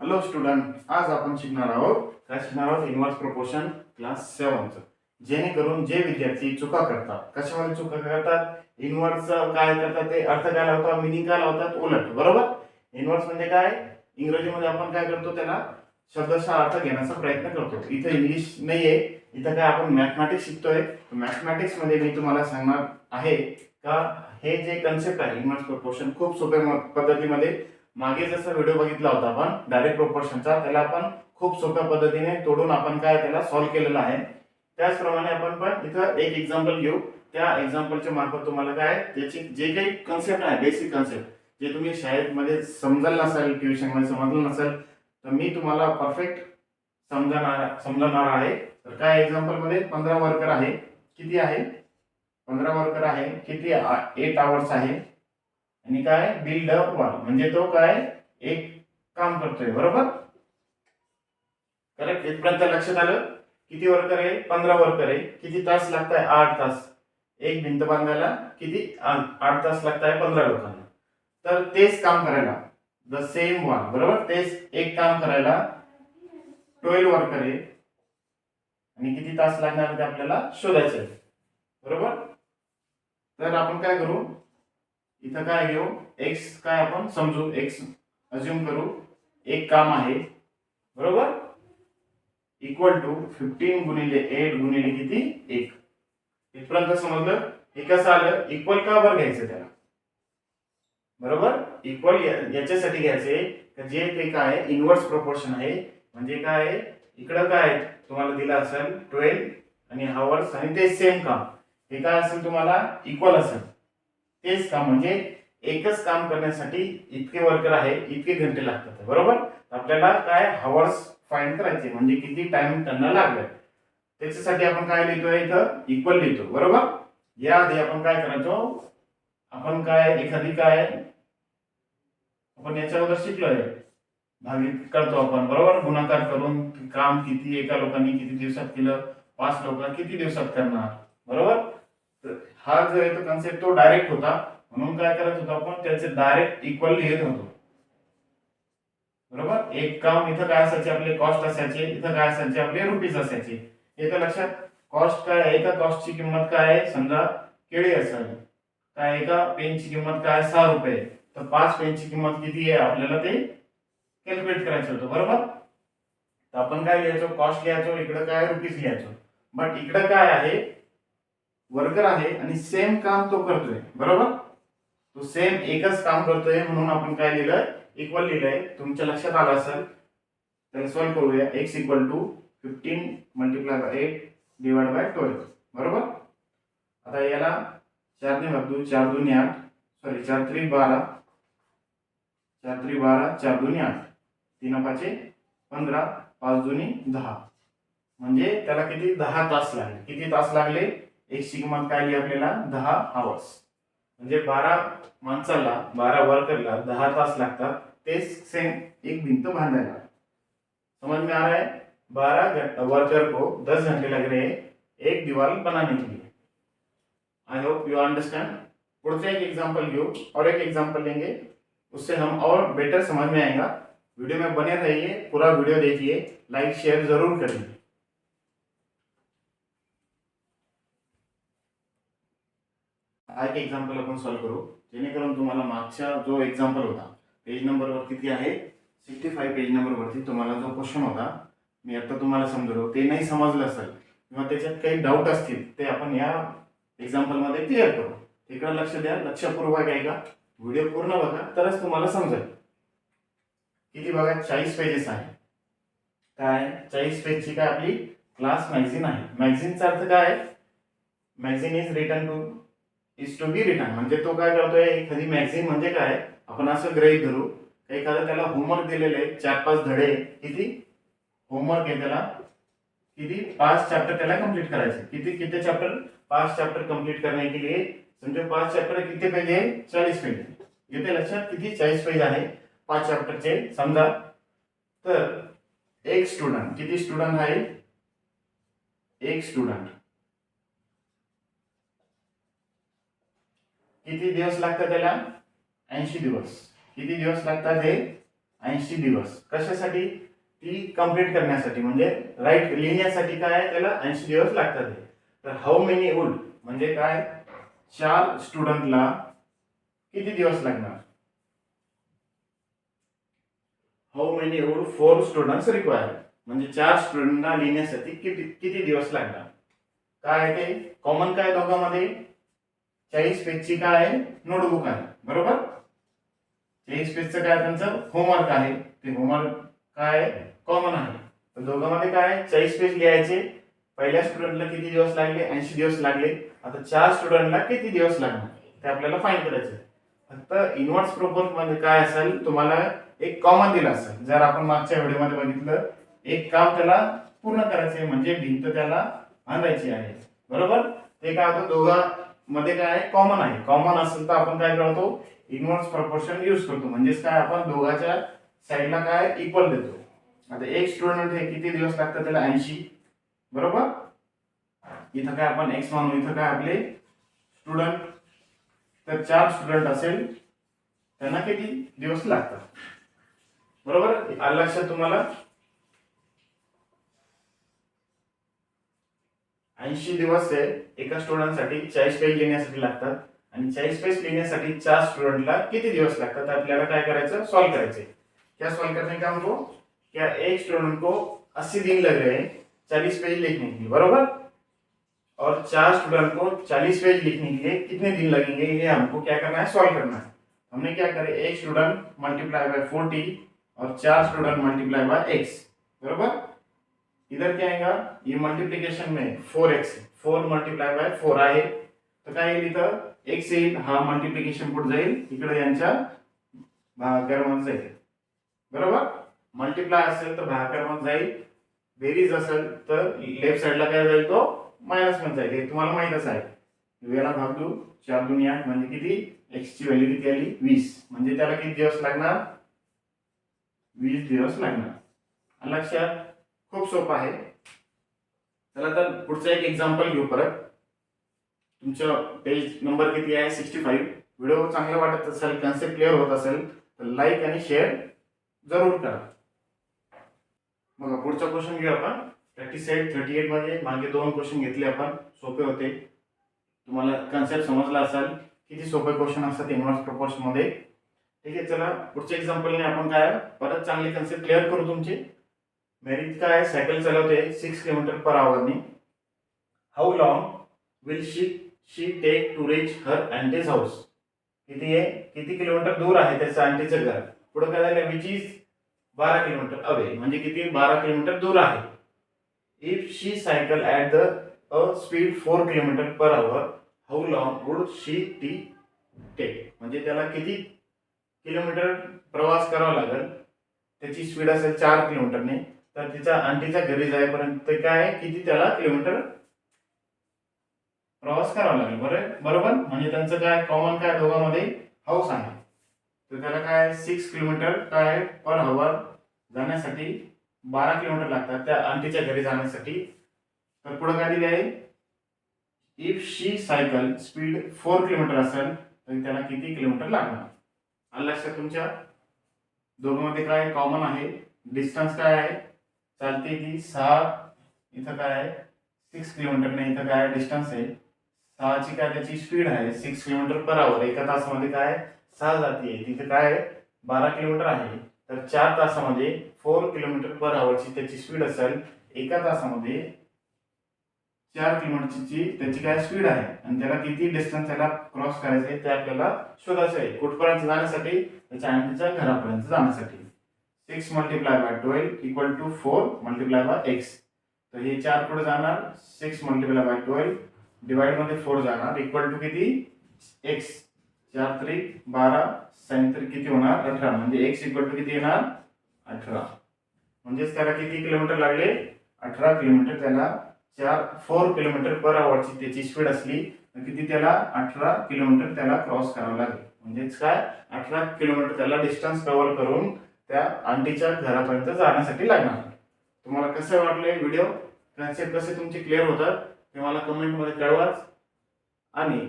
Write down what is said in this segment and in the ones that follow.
Hello student, आज आपण शिकणार आहोत इन्व्हर्स प्रोपोर्शन क्लास 7 चं. जेणेकरून जे विद्यार्थी चुका करतात, कशामध्ये चुका करतात, इन्व्हर्स काय करतात, ते अर्थ काय लावतात, मिनिंग काय लावतात, उलट. बरोबर. इन्व्हर्स म्हणजे काय, इंग्रजीमध्ये आपण काय करतो, त्याला शब्दशः अर्थ घेण्याचा प्रयत्न करतो. इथे इंग्लिश नाहीये, इथं काय आपण मॅथमॅटिक्स शिकतोय. मॅथमॅटिक्स मध्ये मी तुम्हाला सांगणार आहे का हे जे कन्सेप्ट आहे इन्व्हर्स प्रोपोर्शन खूप सोप्या पद्धतीमध्ये, मागे जसा व्हिडिओ बघितला होता आपण डायरेक्ट प्रोपोर्शनचा, त्याला आपण खूप सोप्या पद्धतीने तोडून आपण काय त्याला सॉल्व्ह केलेला आहे. त्याचप्रमाणे आपण पण इथं एक एक्झाम्पल घेऊ. त्या एक्झाम्पलच्या मार्फत तुम्हाला काय त्याची जे काही कन्सेप्ट आहे, बेसिक कन्सेप्ट जे तुम्ही शाळेमध्ये समजलं नसेल, ट्युशन मध्ये समजलं नसेल, तर मी तुम्हाला परफेक्ट समजणार आहे. तर काय एक्झाम्पल मध्ये 15 वर्कर आहे. किती आहे? 15 वर्कर आहे. किती? 8 आवर्स आहे. आणि काय बिल्ड अ वॉल म्हणजे तो काय एक काम करतोय. बरोबर. करेक्ट. इथपर्यंत लक्षात आलं? किती वर्कर आहे? 15 वर्कर आहे. किती तास लागताय? 8 तास. एक भिंत बांधायला किती? 8 तास लागताय 15 लोकांना. तर तेच काम करायला द सेम वन, बरोबर, तेच एक काम करायला 12 वर्कर आहे. आणि किती तास लागणार ते आपल्याला शोधायचे. बरोबर. तर आपण काय करू, इथं काय घेऊ, एक्स काय आपण समजू, एक्स अज्युम करू, एक काम आहे. बरोबर. इक्वल टू 15 गुणिले 8 गुणिले किती? 1. इथपर्यंत समजलं? हे कसं आलं? इक्वल का बरं घ्यायचं त्याला? बरोबर. इक्वल याच्यासाठी घ्यायचे जे ते काय इन्व्हर्स प्रोपोर्शन आहे. म्हणजे काय, इकडं काय तुम्हाला दिलं असेल 12 आणि हावर्स आणि ते सेम काम, हे काय असेल तुम्हाला इक्वल असेल. तेच काम म्हणजे एकच काम करण्यासाठी इतके वर्कर आहे, इतके घंटे लागतात. बरोबर. आपल्याला काय हावर्स फाइंड करायचे, म्हणजे किती टाइम त्यांना लागलाय. त्याच्यासाठी आपण काय लिहितोय, इथं इक्वल लिहितो. बरोबर. याआधी आपण काय करायचो, आपण काय एखादी काय आपण याच्या अगोदर शिकलोय, भागित करतो आपण. बरोबर. गुणाकार करून काम किती एका लोकांनी किती दिवसात केलं, 5 लोक किती दिवसात करणार. बरोबर. हा जो आहे तो कन्सेप्ट तो डायरेक्ट होता, म्हणून काय करत होतो आपण, त्याचे डायरेक्ट इक्वल लिहित होतो. बरोबर. एक काम इथं काय असायचे आपले कॉस्ट असायचे, इथं काय असायचे आपले रुपीज असायचे. हे तर लक्षात. कॉस्ट काय आहे, एका कॉस्टची किंमत काय आहे, समजा केळी असेल, काय एका पेनची किंमत काय 6 रुपये, तर 5 पेनची किंमत किती आहे आपल्याला ते कॅल्क्युलेट करायचं होतं. बरोबर. तर आपण काय लिहायचो, कॉस्ट लिहायचो, इकडे काय रुपीज लिहायचो. बट इकडे काय आहे, वर्कर आहे आणि सेम काम तो करतोय. बरोबर. तो सेम एकच काम करतोय, म्हणून आपण काय लिहिलंय, इक्वल लिहिलंय. तुमच्या लक्षात आलं असेल. तर सॉल्व करूया. x equal to 15 multiply by 8 divide by 12. बरोबर. आता याला 4 ने भाग दू, 4 दूनी 8, सॉरी 4 त्रिक 12, 4 त्रिक 12, 4 दूनी 8, 3 पाचे 15, 5 दूनी 10. म्हणजे त्याला किती 10 तास लागले. किती तास लागले? x ची किंमत काय लिहिली आपल्याला 10 आवर्स. म्हणजे 12 माणसाला, 12 वर्करला 10 तास लागतात, तेच सेम एक भिंत बांधायला. समझ में आ रहा है? 12 वर्कर को 10 घंटे लग रहे हैं एक दीवार बनाने के लिए. I hope you understand. पुढचा एक एग्जांपल घेऊ और एक एग्जांपल लेंगे, उससे हम और बेटर समझ में आएगा. वीडियो में बने रहिए, पूरा वीडियो देखिए, लाइक शेयर जरूर करिए. हा एक एक्झाम्पल आपण सॉल्व करू, जेणेकरून तुम्हाला मागचा जो एक्झाम्पल होता पेज नंबर वर किती आहे 65 पेज नंबर वरती तुम्हाला जो क्वेश्चन होता, मी आता तुम्हाला समजवतो, ते नाही समजलं असेल किंवा त्याच्यात काही डाऊट असतील ते आपण या एक्झाम्पल मध्ये क्लिअर करू. इकडे लक्ष द्या, लक्षपूर्वक ऐका, व्हिडिओ पूर्ण बघा, तरच तुम्हाला समजेल. किती बघा 40 पेजेस आहे. काय 40 पेजची काय आपली क्लास मॅगझिन आहे. मॅगझिनचा अर्थ काय, magazine is written to is to be written, म्हणजे तो काय करतोय, एखादी मॅगझिन म्हणजे काय, आपण असं गृहीत धरू एखादा त्याला होमवर्क दिलेले 4-5 धडे, किती होमवर्क आहे त्याला, किती 5 चैप्टर त्याला कंप्लीट करायचे. किती कितने चैप्टर, 5 चैप्टर कंप्लीट करने के लिए समझो 5 चैप्टर कितने पेज है, 40 पेज. येते लक्षात किती 40 पेज आहे 5 चॅप्टरचे समजा. तर एक स्टुडंट, किती स्टुडंट आहे, एक स्टुडंट, किती दिवस लागतात त्याला, 80 दिवस. किती दिवस लागतात हे 80 दिवस कशासाठी, ती कंप्लीट करण्यासाठी, म्हणजे राईट लिहिण्यासाठी काय आहे, त्याला 80 दिवस लागतात. तर हाऊ मेनी वुड म्हणजे काय, 4 स्टुडंटला किती दिवस लागणार. How many would 4 students require म्हणजे 4 स्टुडंटना लिहिण्यासाठी किती किती दिवस लागणार. काय आहे ते कॉमन, काय दोघांमध्ये 40 पेजची काय आहे नोटबुक आहे, बरोबर. 40 पेजचं काय त्यांचं होमवर्क आहे, ते होमवर्क काय कॉमन आहे. तर दोघांमध्ये काय 40 पेज लिहायचे. पहिल्या स्टुडंटला किती दिवस लागले, 80 दिवस लागले. आता 4 स्टुडंटला किती दिवस लागणार ते आपल्याला फाइंड करायचं आहे. फक्त इन्व्हर्स प्रोपोर्स मध्ये काय असेल, तुम्हाला एक कॉमन दिला असेल. जर आपण मागच्या व्हिडिओमध्ये बघितलं, एक काम त्याला पूर्ण करायचं आहे, म्हणजे भिंत त्याला बांधायची आहे, बरोबर. ते काय होतं, दोघांमध्ये काय कॉमन आहे. कॉमन असेल तर आपण काय करतो, इन्व्हर्स प्रपोर्शन यूज करतो. म्हणजेच काय, आपण दोघांच्या साईडला काय इक्वल देतो. आता एक स्टुडंट हे किती दिवस लागतात, त्याला 80, बरोबर. इथं काय आपण एक्स मानू, इथं काय आपले स्टुडंट. तर 4 स्टुडंट असेल त्यांना किती दिवस लागतात, बरोबर. आलं लक्षात तुम्हाला. 80 दिवस आहे एका स्टुडंटसाठी 40 पेज लिहिण्यासाठी लागतात. आणि 40 पेज लिहिण्यासाठी 4 स्टुडंटला किती दिवस लागतात, आपल्याला काय करायचं, सॉल्व करायचे. क्या सॉल्व करने का हमको, क्या एक स्टूडेंट को 80 दिन लग रहे हैं 40 पेज लिखने के लिए, बरोबर. और 4 स्टूडेंट को 40 पेज लिखने के लिए कितने दिन लगेंगे, ये हमको क्या करना है, सॉल्व करना है. हमने क्या करे, एक स्टूडेंट मल्टीप्लाई बाय 40 और 4 स्टूडेंट मल्टीप्लाई बाय एक्स, बरोबर. इधर क्या आएगा, ये मल्टीप्लिकेशन में 4x 4 मल्टीप्लाई बाय 4 आहे. तर काय येईल, इथं x येईल, हा मल्टीप्लिकेशन पुढे जाईल, इकडे यांच्या भागाकारामध्ये जाईल, बरोबर. मल्टीप्लाय असेल तर भागाकारामध्ये जाईल, बेरीज असेल तर लेफ्ट साइडला काय जाईल, तो मायनस मध्ये जाईल. हे तुम्हाला माहितच आहे. याला भाग देऊ, 4 दुनी 8 म्हणजे किती, x ची व्हॅल्यू किती आली 20, म्हणजे त्याला किती दिवस लागणार, 20 दिवस लागणार. लक्षात, खूप सोपं आहे. चला तर पुढचं एक एक्झाम्पल घेऊ परत. तुमचं पेज नंबर किती आहे, 65. व्हिडिओ चांगला वाटत असेल, कन्सेप्ट क्लिअर होत असेल तर लाईक आणि शेअर जरूर करा. मग पुढचा क्वेश्चन घेऊ आपण. प्रॅक्टिस सेट 38 मध्ये मागे 2 क्वेश्चन घेतले आपण, सोपे होते. तुम्हाला कन्सेप्ट समजला असेल, किती सोपे क्वेश्चन असतात इन्व्हर्स प्रोपोर्शन मध्ये. ठीक आहे, चला पुढच्या एक्झाम्पलने आपण काय परत चांगले कन्सेप्ट क्लिअर करू तुमचे. मेरिट काय सायकल चालवते 6 किलोमीटर पर आवरने. How long will she take to reach her aunty's house. किती आहे, किती किलोमीटर दूर आहे त्याचं आंटीचं घर. पुढे काय झालं, विच इज 12 किलोमीटर अवे, म्हणजे किती 12 किलोमीटर दूर आहे. If she cycle at the speed 4 kilometre per hour, how long would she take. म्हणजे त्याला किती किलोमीटर प्रवास करावा लागेल. त्याची स्पीड असेल 4 किलोमीटरने, तर तिच्या आंटीच्या घरी जाईपर्यंत काय किती त्याला किलोमीटर प्रवास करावा लागेल, बरोबर. म्हणजे त्यांचं काय कॉमन काय दोघांमध्ये हाऊस आहे. तर त्याला काय 6 किलोमीटर काय पर आवर जाण्यासाठी 12 किलोमीटर लागतात त्या आंटीच्या घरी जाण्यासाठी. तर पुढे काय दिले आहे, if she cycle speed 4 kilometre असेल तर त्याला किती किलोमीटर लागणार. आलं लक्षात तुमच्या. दोघांमध्ये काय कॉमन आहे, डिस्टन्स काय आहे, चालते ती 6, इथं काय आहे 6 किलोमीटरने, इथं काय डिस्टन्स आहे 6ची, काय त्याची स्पीड आहे 6 किलोमीटर पर आवर. एका तासामध्ये काय 6 जाती आहे, तिथे काय 12 किलोमीटर आहे. तर 4 तासामध्ये 4 किलोमीटर पर आवरची त्याची स्पीड असेल. एका तासामध्ये 4 किलोमीटरची त्याची काय स्पीड आहे, आणि त्याला किती डिस्टन्स त्याला क्रॉस करायचं आहे ते आपल्याला शोधायचं आहे. कुठपर्यंत जाण्यासाठी, त्याच्या आंटीच्या घरापर्यंत जाण्यासाठी. 6 multiply by 12 equal to 4 multiply by X. तर हे 4 पुढे जाणार, 6 मल्टीप्लाय बाय 12 डिवाइड मध्ये 4 जाणार, इक्वल टू किती एक्स. 4 त्रिक 12, 6 त्रिक किती होणार 18, म्हणजे एक्स इक्वल टू किती येणार 18. म्हणजेच त्याला किती किलोमीटर लागले 18 किलोमीटर. त्याला 4 किलोमीटर पर आवरची त्याची स्पीड असली तर किती त्याला 18 किलोमीटर त्याला क्रॉस करावं लागेल. म्हणजेच काय 18 किलोमीटर त्याला डिस्टन्स कव्हर करून त्या आंटीच्या घरापर्यंत जाण्यासाठी लागणार. तुम्हाला कसं वाटलंय व्हिडिओ, कन्सेप्ट कसे तुमचे क्लिअर होतात ते मला कमेंटमध्ये कळवाच. आणि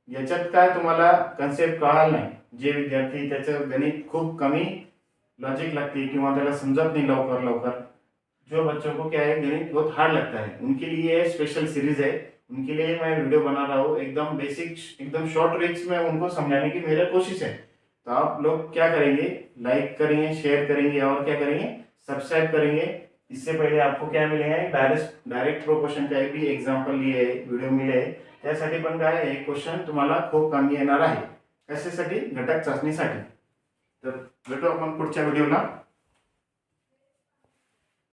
याच्यात काय तुम्हाला कन्सेप्ट कळाला नाही, जे विद्यार्थी त्याचं गणित खूप कमी लॉजिक लगती है किंवा त्याला समझत नहीं लवकर लवकर, जो बच्चों को क्या है गणित बहुत हार्ड लगता है, उनके लिए ये स्पेशल सीरीज है। उनके लिए मैं वीडियो बना रहा हूँ, एकदम बेसिक एकदम शॉर्ट ट्रिक्स में उनको समझाने की मेरा कोशिश है। तो आप लोग क्या करेंगे, लाइक करेंगे, शेयर करेंगे और क्या करेंगे, सब्सक्राइब करेंगे। इससे पहिले आपको क्या मिले आहे, डायरेक्ट प्रोपोर्शन का भी एक्झाम्पल लिए व्हिडिओ मिले आहे, त्यासाठी पण काय आहे क्वेश्चन तुम्हाला खूप कामी येणार आहे, कशासाठी, घटक चाचणीसाठी। तर भेटू आपण पुढच्या व्हिडिओला।